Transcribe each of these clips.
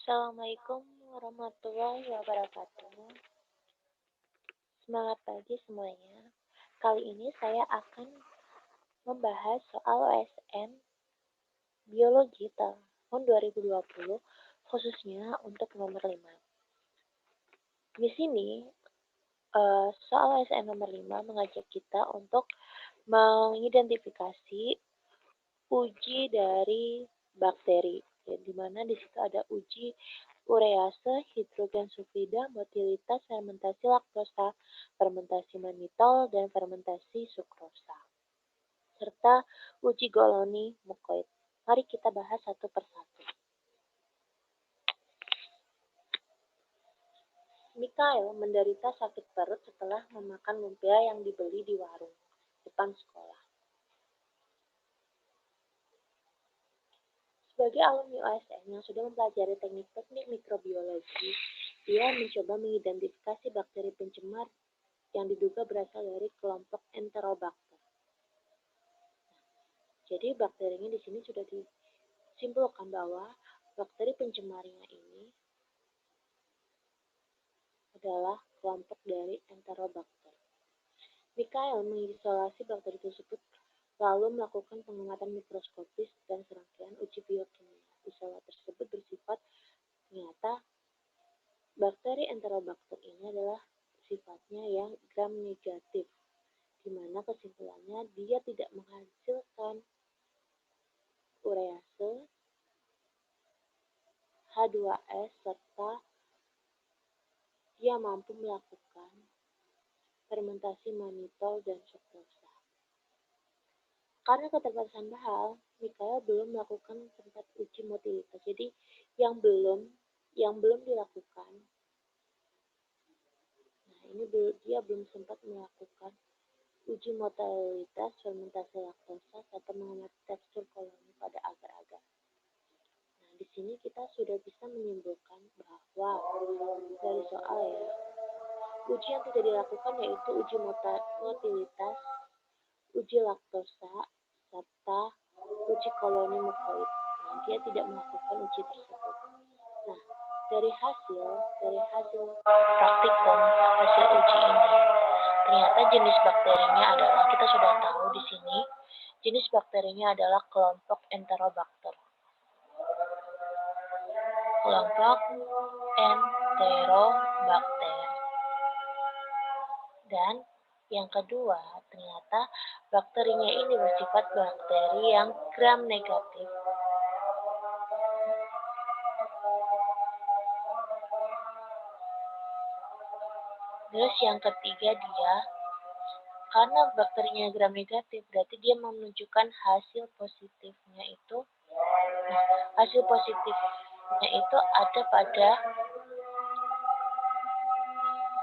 Assalamualaikum warahmatullahi wabarakatuh. Semangat pagi semuanya. Kali ini saya akan membahas soal OSN Biologi tahun 2020, khususnya untuk nomor 5. Di sini, soal OSN nomor 5 mengajak kita untuk mengidentifikasi uji dari bakteri, ya, di mana di situ ada uji urease, hidrogen sulfida, motilitas, fermentasi laktosa, fermentasi manitol, dan fermentasi sukrosa, serta uji goloni mukoid. Mari kita bahas satu persatu. Mikael menderita sakit perut setelah memakan lumpia yang dibeli di warung depan sekolah. Sebagai alumni OSN yang sudah mempelajari teknik-teknik mikrobiologi, dia mencoba mengidentifikasi bakteri pencemar yang diduga berasal dari kelompok Enterobacter. Jadi bakterinya di sini sudah disimpulkan bahwa bakteri pencemarnya ini adalah kelompok dari Enterobacter. Mikael mengisolasi bakteri tersebut lalu melakukan pengamatan mikroskopis dan serangkaian uji biokimia. Isolat tersebut bersifat nyata. Bakteri Enterobacter ini adalah sifatnya yang gram negatif, di mana kesimpulannya dia tidak menghasilkan urease, H2S, serta dia mampu melakukan fermentasi manitol dan sukrosa. Karena keterbatasan bahan, Mikael belum melakukan tempat uji motilitas. Jadi yang belum dilakukan. Nah, ini dia belum sempat melakukan uji motilitas fermentasi laktosa serta mengamati tekstur koloni pada agar-agar. Nah, di sini kita sudah bisa menyimpulkan bahwa dari soal ya, uji yang tidak dilakukan yaitu uji motilitas, uji laktosa, serta uji koloni mukoid. Nah, dia tidak melakukan uji tersebut. Nah, dari hasil praktikum hasil uji ini, ternyata jenis bakterinya adalah, kita sudah tahu di sini, jenis bakterinya adalah kelompok Enterobacter. Kelompok Enterobacter. Dan yang kedua, ternyata bakterinya ini bersifat bakteri yang gram negatif. Terus yang ketiga dia, karena bakterinya gram negatif, berarti dia menunjukkan hasil positifnya itu. Nah, hasil positifnya itu ada pada,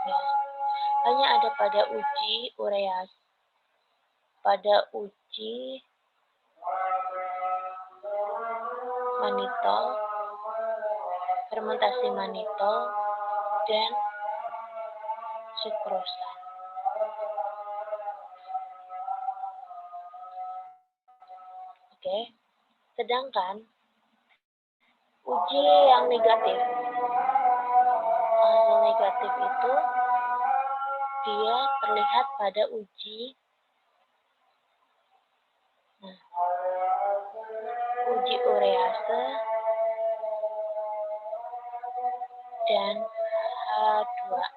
ya, hanya ada pada uji urease, pada uji manitol, fermentasi manitol, dan sukrosa. Oke, sedangkan uji yang negatif, hasil negatif itu dia terlihat pada uji uji urease dan H2S.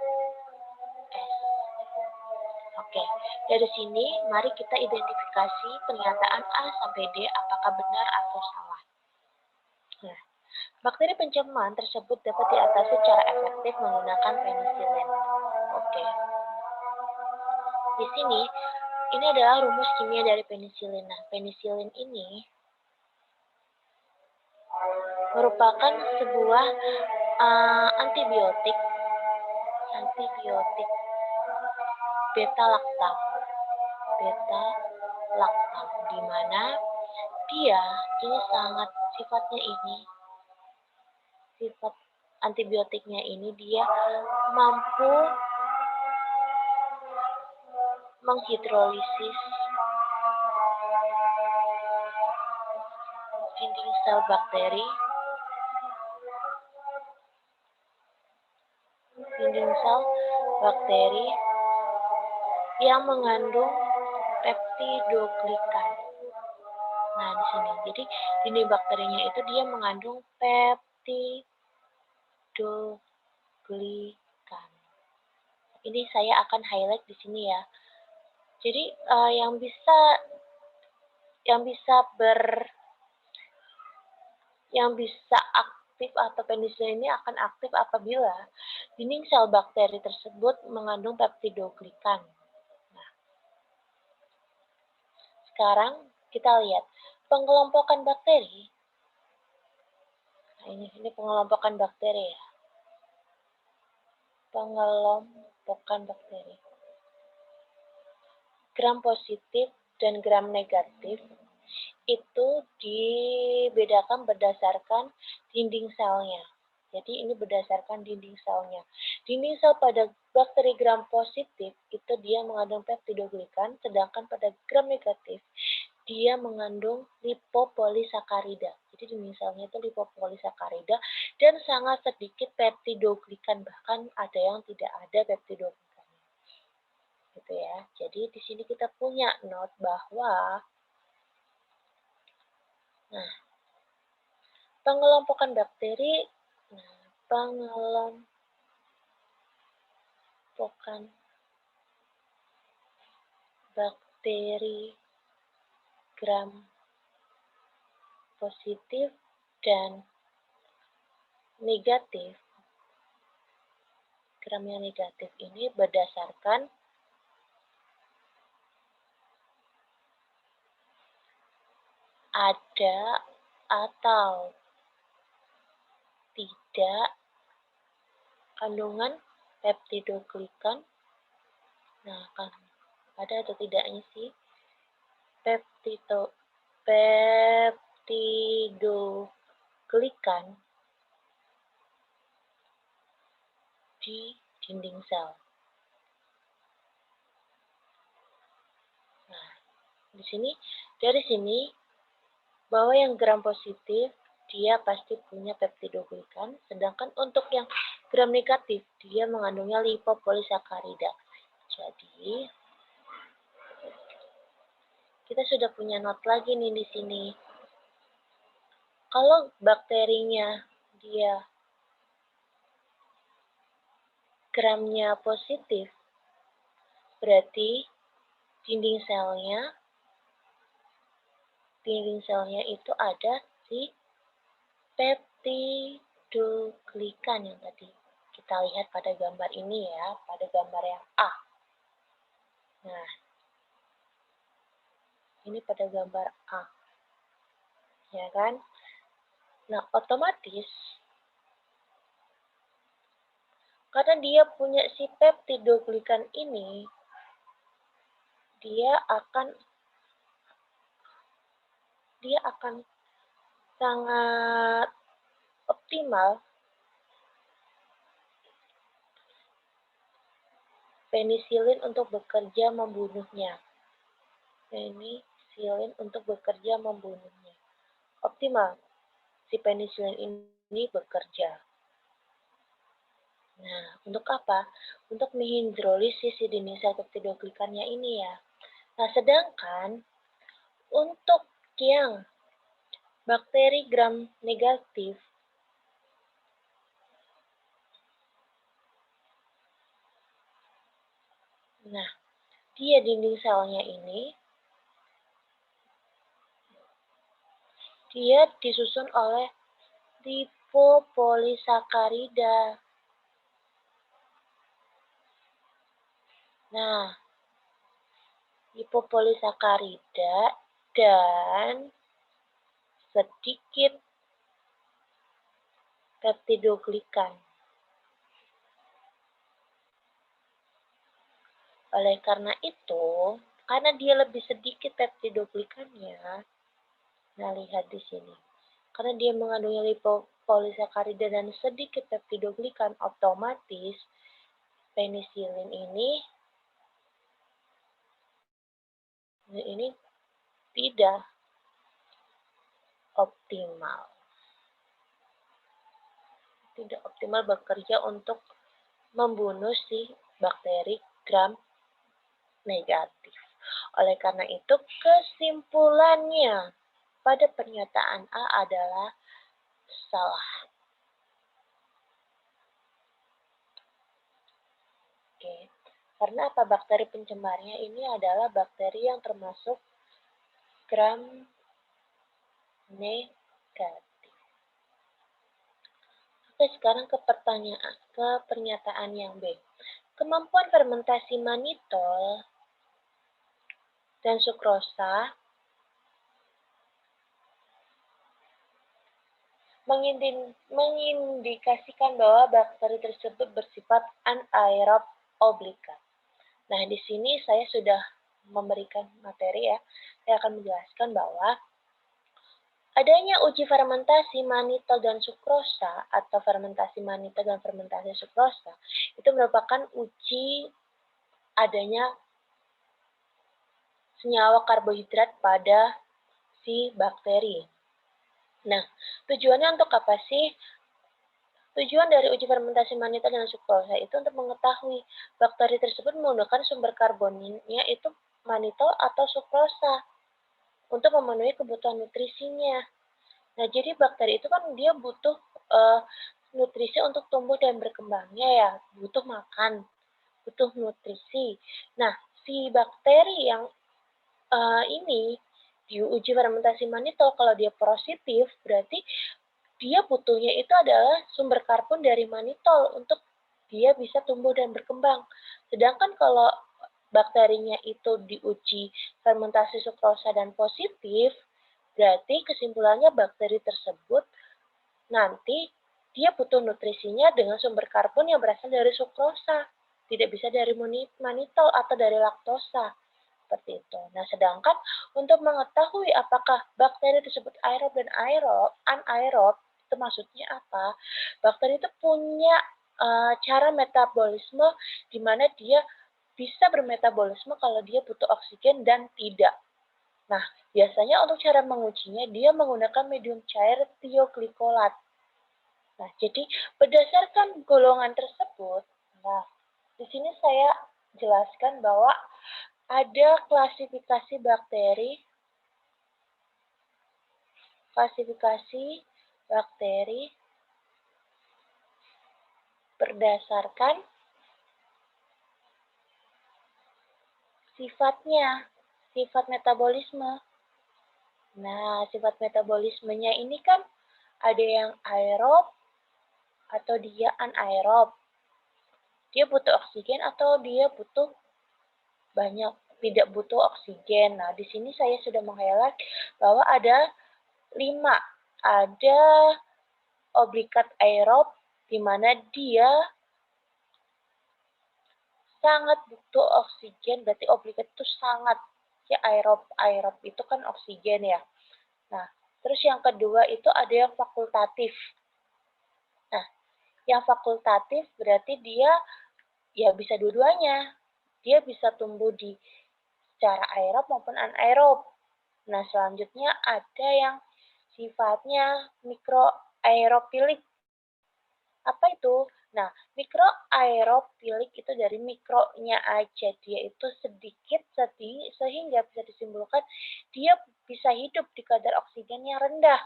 Oke, dari sini mari kita identifikasi pernyataan A sampai D apakah benar atau salah. Nah, bakteri pencemar tersebut dapat diatasi secara efektif menggunakan penisilin. Oke. Di sini, ini adalah rumus kimia dari penisilin. Nah, penisilin ini merupakan sebuah antibiotik beta-laktam, di mana dia ini sangat sifat antibiotiknya ini dia mampu menghidrolisis dinding sel bakteri dinding sel bakteri yang mengandung peptidoglikan. Nah, di sini. Jadi, dinding bakterinya itu dia mengandung peptidoglikan. Ini saya akan highlight di sini ya. Jadi, yang bisa aktif atau penisilin ini akan aktif apabila dinding sel bakteri tersebut mengandung peptidoglikan. Nah, sekarang kita lihat pengelompokan bakteri. Nah, ini pengelompokan bakteri ya. Pengelompokan bakteri. Gram positif dan gram negatif itu dibedakan berdasarkan dinding selnya. Jadi ini berdasarkan dinding selnya. Dinding sel pada bakteri gram positif itu dia mengandung peptidoglikan, sedangkan pada gram negatif dia mengandung lipopolisakarida. Jadi dinding selnya itu lipopolisakarida dan sangat sedikit peptidoglikan, bahkan ada yang tidak ada peptidoglikan. Gitu ya. Jadi di sini kita punya note bahwa pengelompokan bakteri, pengelompokan bakteri gram positif dan negatif, gram yang negatif ini berdasarkan ada atau tidak kandungan peptidoglikan. Nah, kan ada atau tidaknya sih peptidoglikan di dinding sel. Nah, dari sini bahwa yang gram positif dia pasti punya peptidoglikan, sedangkan untuk yang gram negatif dia mengandungnya lipopolisakarida. Jadi kita sudah punya not lagi nih di sini. Kalau bakterinya dia gramnya positif, berarti dinding selnya itu ada si peptidoglikan yang tadi kita lihat pada gambar ini ya, pada gambar yang A. Nah, ini pada gambar A. Ya kan? Nah, otomatis karena dia punya si peptidoglikan ini, dia akan sangat optimal penisilin untuk bekerja membunuhnya. Optimal si penisilin ini bekerja. Nah, untuk apa? Untuk menghidrolisis si dinding sel peptidoglikannya ini ya. Nah, sedangkan untuk yang bakteri gram negatif, nah, dia dinding selnya ini, dia disusun oleh lipopolisakarida. Nah, lipopolisakarida dan sedikit peptidoglikan. Oleh karena itu, karena dia lebih sedikit peptidoglikannya, nah lihat di sini. Karena dia mengandung lipopolisakarida dan sedikit peptidoglikan, otomatis penisilin ini tidak optimal. Tidak optimal bekerja untuk membunuh si bakteri gram negatif. Oleh karena itu, kesimpulannya pada pernyataan A adalah salah. Oke. Karena apa? Bakteri pencemarnya ini adalah bakteri yang termasuk gram negatif. Oke, sekarang ke pernyataan yang B. Kemampuan fermentasi manitol dan sukrosa mengindikasikan bahwa bakteri tersebut bersifat anaerob obligat. Nah, di sini saya sudah memberikan materi ya. Saya akan menjelaskan bahwa adanya uji fermentasi manitol dan sukrosa atau fermentasi manitol dan fermentasi sukrosa itu merupakan uji adanya senyawa karbohidrat pada si bakteri. Nah, tujuannya untuk apa sih? Tujuan dari uji fermentasi manitol dan sukrosa itu untuk mengetahui bakteri tersebut menggunakan sumber karbonnya itu manitol atau sukrosa untuk memenuhi kebutuhan nutrisinya. Nah, jadi bakteri itu kan dia butuh nutrisi untuk tumbuh dan berkembangnya ya, butuh makan, butuh nutrisi. Nah, si bakteri yang ini diuji fermentasi manitol, kalau dia positif, berarti dia butuhnya itu adalah sumber karbon dari manitol untuk dia bisa tumbuh dan berkembang. Sedangkan kalau bakterinya itu diuji fermentasi sukrosa dan positif, berarti kesimpulannya bakteri tersebut nanti dia butuh nutrisinya dengan sumber karbon yang berasal dari sukrosa, tidak bisa dari manitol atau dari laktosa. Seperti itu. Nah, sedangkan untuk mengetahui apakah bakteri tersebut aerob dan anaerob, itu maksudnya apa? Bakteri itu punya cara metabolisme di mana dia bisa bermetabolisme kalau dia butuh oksigen dan tidak. Nah, biasanya untuk cara mengujinya, dia menggunakan medium cair tioglikolat. Nah, jadi berdasarkan golongan tersebut, nah, di sini saya jelaskan bahwa ada klasifikasi bakteri berdasarkan sifatnya, sifat metabolisme. Nah, sifat metabolismenya ini kan ada yang aerob atau dia anaerob. Dia butuh oksigen atau dia butuh tidak butuh oksigen. Nah, di sini saya sudah meng-highlight bahwa ada 5. Ada obligat aerob, di mana dia sangat butuh oksigen, berarti obligat itu sangat, ya aerob itu kan oksigen ya. Nah, terus yang kedua itu ada yang fakultatif. Nah, yang fakultatif berarti dia ya bisa dua-duanya. Dia bisa tumbuh di secara aerob maupun anaerob. Nah, selanjutnya ada yang sifatnya mikroaerofilik. Apa itu? Nah, mikroaerofilik itu dari mikronya aja, dia itu sedikit sehingga bisa disimpulkan dia bisa hidup di kadar oksigen yang rendah.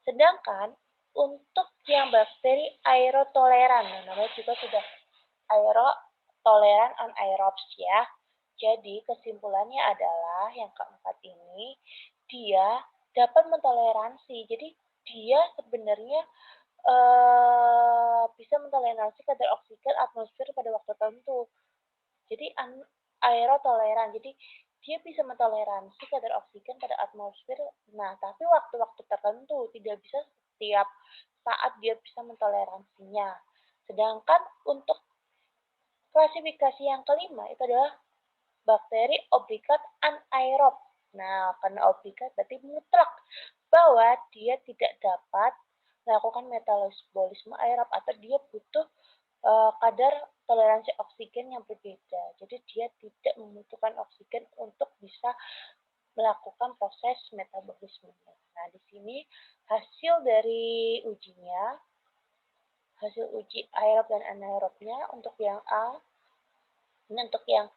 Sedangkan untuk yang bakteri aerotoleran, namanya juga sudah aerotoleran anaerobs ya. Jadi kesimpulannya adalah yang keempat ini dia dapat mentoleransi. Jadi dia sebenarnya bisa mentoleransi kadar oksigen atmosfer pada waktu tertentu. Jadi aerotoleran. Jadi dia bisa mentoleransi kadar oksigen pada atmosfer. Nah, tapi waktu-waktu tertentu, tidak bisa setiap saat dia bisa mentoleransinya. Sedangkan untuk klasifikasi yang kelima itu adalah bakteri obligat anaerob. Nah, karena obligat berarti mutlak bahwa dia tidak dapat melakukan metabolisme aerob atau dia butuh kadar toleransi oksigen yang berbeda. Jadi dia tidak membutuhkan oksigen untuk bisa melakukan proses metabolisme. Nah, di sini hasil dari ujinya, hasil uji aerob dan anaerobnya. Untuk yang A, ini untuk yang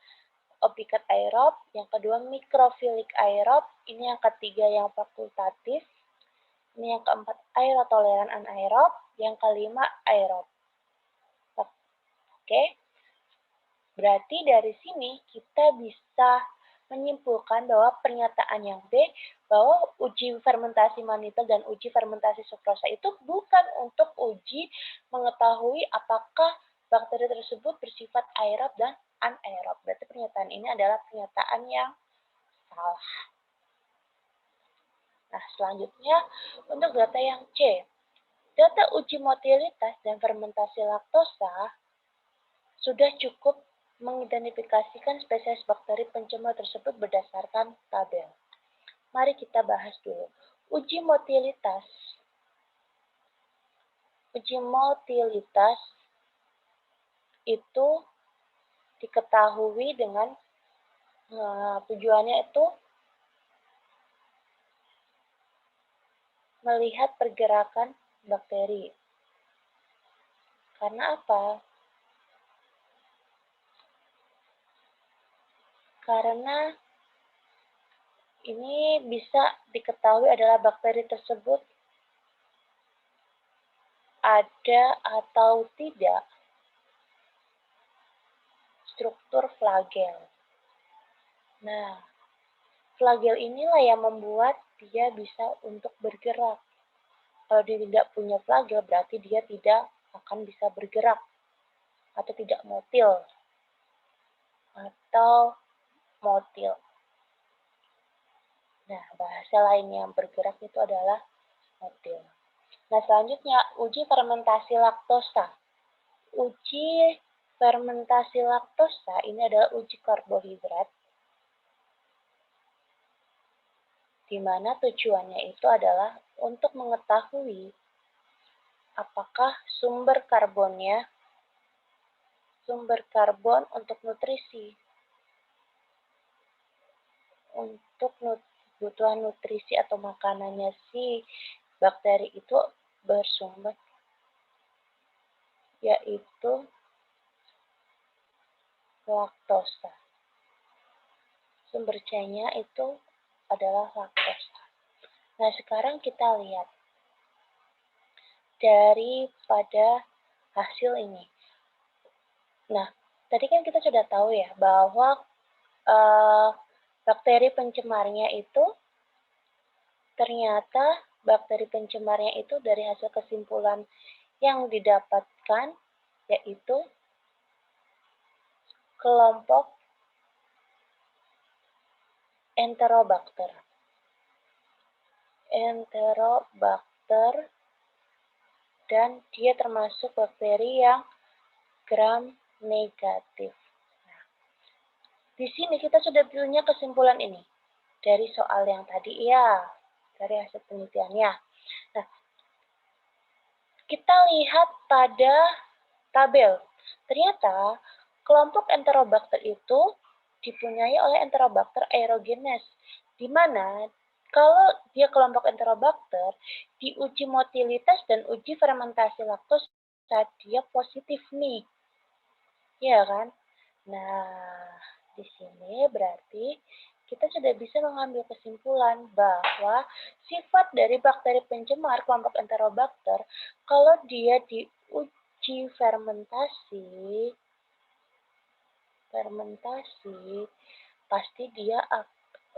opikat aerob, yang kedua mikrofilik aerob, ini yang ketiga yang fakultatif, ini yang keempat aerotoleran anaerob, yang kelima aerob. Oke, berarti dari sini kita bisa menyimpulkan bahwa pernyataan yang B, bahwa uji fermentasi mannitol dan uji fermentasi sukrosa itu bukan untuk uji mengetahui apakah bakteri tersebut bersifat aerob dan anaerob. Berarti pernyataan ini adalah pernyataan yang salah. Nah, selanjutnya untuk data yang C. Data uji motilitas dan fermentasi laktosa sudah cukup mengidentifikasikan spesies bakteri pencemar tersebut berdasarkan tabel. Mari kita bahas dulu. Uji motilitas. Uji motilitas itu diketahui dengan tujuannya itu melihat pergerakan bakteri. Karena apa? Karena ini bisa diketahui adalah bakteri tersebut ada atau tidak struktur flagel. Nah, flagel inilah yang membuat dia bisa untuk bergerak. Kalau dia tidak punya flagel, berarti dia tidak akan bisa bergerak atau tidak motil atau motil. Nah, bahasa lain yang bergerak itu adalah motil. Nah, selanjutnya uji fermentasi laktosa. Uji fermentasi laktosa ini adalah uji karbohidrat, di mana tujuannya itu adalah untuk mengetahui apakah sumber karbon untuk nutrisi, untuk kebutuhan nutrisi atau makanannya si bakteri itu bersumber, yaitu laktosa. Sumber C-nya itu adalah laktosa. Nah, sekarang kita lihat daripada hasil ini. Nah, tadi kan kita sudah tahu ya bahwa bakteri pencemarnya itu ternyata bakteri pencemarnya itu dari hasil kesimpulan yang didapatkan yaitu kelompok Enterobacter. Enterobacter, dan dia termasuk bakteri yang gram negatif. Nah, di sini kita sudah punya kesimpulan ini dari soal yang tadi ya, dari hasil penelitiannya. Nah, kita lihat pada tabel. Ternyata kelompok Enterobacter itu dipunyai oleh Enterobacter aerogenes, di mana kalau dia kelompok Enterobacter, di uji motilitas dan uji fermentasi laktosa dia positif nih. Ya kan? Nah, di sini berarti kita sudah bisa mengambil kesimpulan bahwa sifat dari bakteri pencemar kelompok Enterobacter, kalau dia diuji fermentasi, pasti dia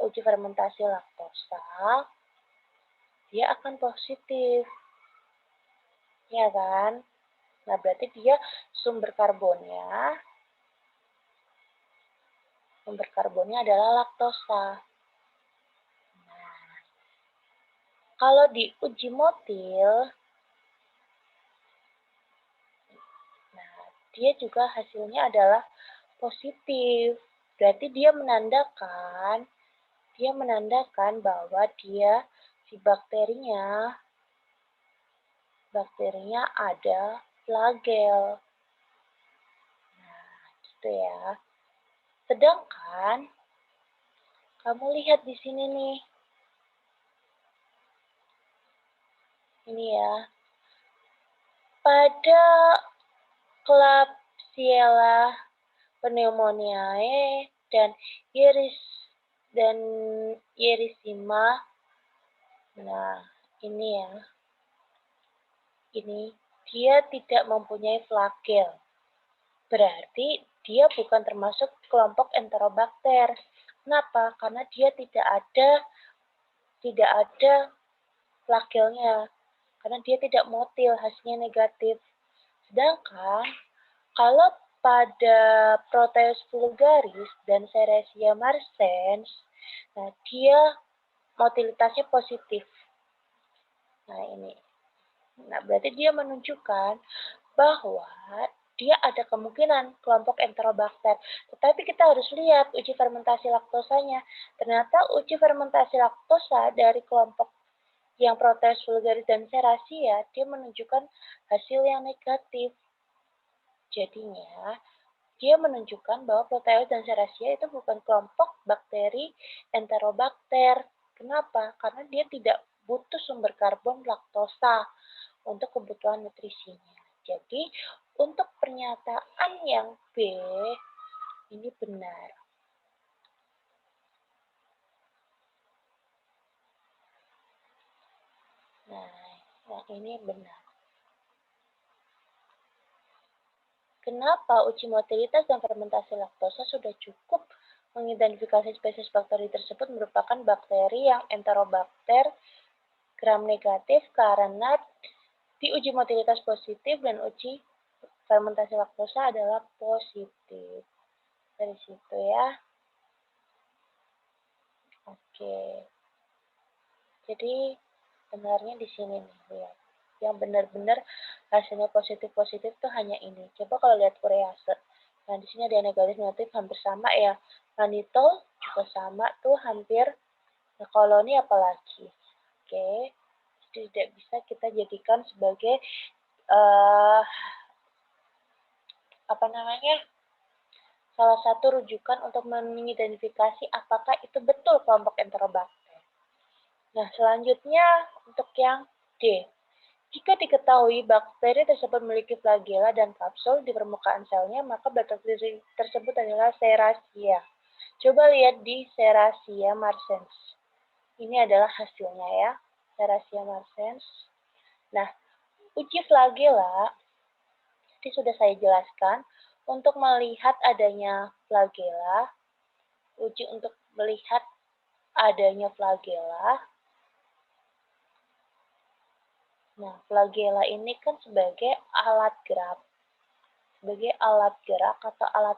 uji fermentasi laktosa, dia akan positif. Ya kan? Nah, berarti dia sumber karbonnya adalah laktosa. Nah, kalau di uji motil, nah, dia juga hasilnya adalah positif. Berarti dia menandakan bahwa dia si bakterinya ada flagel. Nah, gitu ya. Sedangkan kamu lihat di sini nih. Ini ya. Pada Klebsiella pneumoniae dan Yersinia. Nah, ini ya. Ini dia tidak mempunyai flagel. Berarti dia bukan termasuk kelompok Enterobacter. Kenapa? Karena dia tidak ada flagelnya. Karena dia tidak motil, hasilnya negatif. Sedangkan kalau pada Proteus vulgaris dan Serratia marcescens, nah dia motilitasnya positif. Nah ini. Nah berarti dia menunjukkan bahwa dia ada kemungkinan kelompok Enterobacter. Tetapi kita harus lihat uji fermentasi laktosanya. Ternyata uji fermentasi laktosa dari kelompok yang Proteus vulgaris dan Serratia, dia menunjukkan hasil yang negatif. Jadinya, dia menunjukkan bahwa Proteus dan Serratia itu bukan kelompok bakteri Enterobacter. Kenapa? Karena dia tidak butuh sumber karbon laktosa untuk kebutuhan nutrisinya. Jadi, untuk pernyataan yang B, ini benar. Nah, yang ini benar. Kenapa uji motilitas dan fermentasi laktosa sudah cukup mengidentifikasi spesies bakteri tersebut merupakan bakteri yang Enterobacter gram negatif karena di uji motilitas positif dan uji fermentasi laktosa adalah positif. Dari situ ya. Oke. Jadi benarnya di sini nih, lihat. Yang benar-benar hasilnya positif-positif tuh hanya ini. Coba kalau lihat urease. Nah, di sini ada negatif-negatif hampir sama ya. Mannitol juga sama tuh hampir. Nah, koloni apalagi. Oke. Jadi tidak bisa kita jadikan sebagai apa namanya? Salah satu rujukan untuk mengidentifikasi apakah itu betul kelompok Enterobacter. Nah, selanjutnya untuk yang D. Jika diketahui bakteri tersebut memiliki flagella dan kapsul di permukaan selnya, maka bakteri tersebut adalah Serratia. Coba lihat di Serratia marcescens. Ini adalah hasilnya ya, Serratia marcescens. Nah, uji flagella, tadi sudah saya jelaskan, untuk melihat adanya flagella, uji untuk melihat adanya flagella. Nah, flagella ini kan sebagai alat gerak atau alat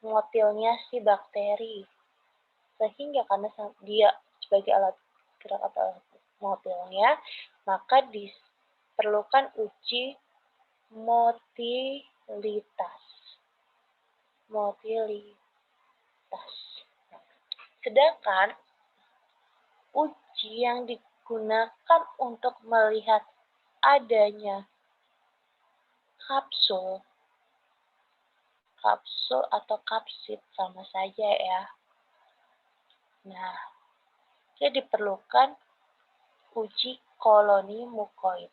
motilnya si bakteri. Sehingga karena dia sebagai alat gerak atau alat motilnya, maka diperlukan uji motilitas. Sedangkan uji yang digunakan untuk melihat adanya kapsul atau kapsid sama saja ya. Nah, jadi diperlukan uji koloni mukoid.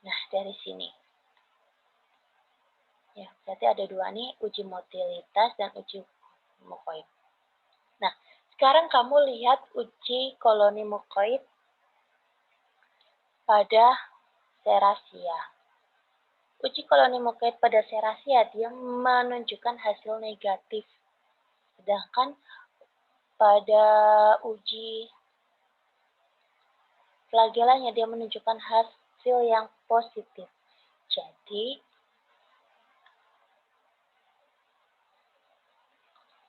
Nah, dari sini. Ya, berarti ada dua nih, uji motilitas dan uji mukoid. Nah, sekarang kamu lihat uji koloni mukoid pada Serratia. Uji koloni mukoid pada Serratia dia menunjukkan hasil negatif. Sedangkan pada uji flagellanya dia menunjukkan hasil yang positif. Jadi,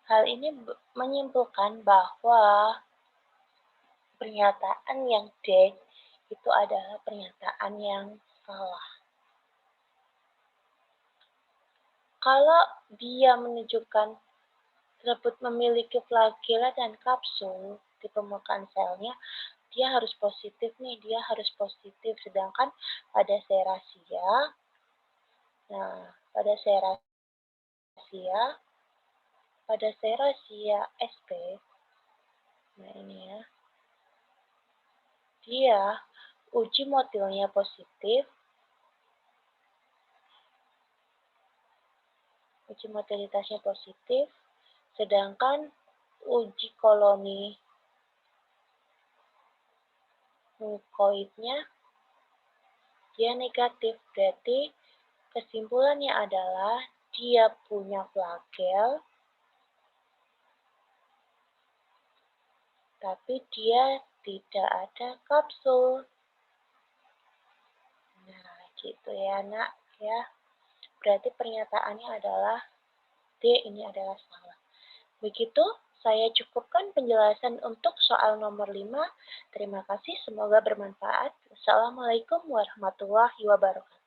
hal ini menyimpulkan bahwa pernyataan yang D itu adalah pernyataan yang salah. Kalau dia menunjukkan tersebut memiliki flagella dan kapsul di permukaan selnya, dia harus positif nih, Sedangkan pada Serratia, pada Serratia sp, nah ini ya, Dia uji motilnya positif, uji motilitasnya positif, sedangkan uji koloni mukoidnya dia negatif. Berarti kesimpulannya adalah dia punya flagel, tapi dia tidak ada kapsul. Nah, gitu ya, Nak, ya. Berarti pernyataannya adalah D ini adalah salah. Begitu, saya cukupkan penjelasan untuk soal nomor 5. Terima kasih, semoga bermanfaat. Wassalamualaikum warahmatullahi wabarakatuh.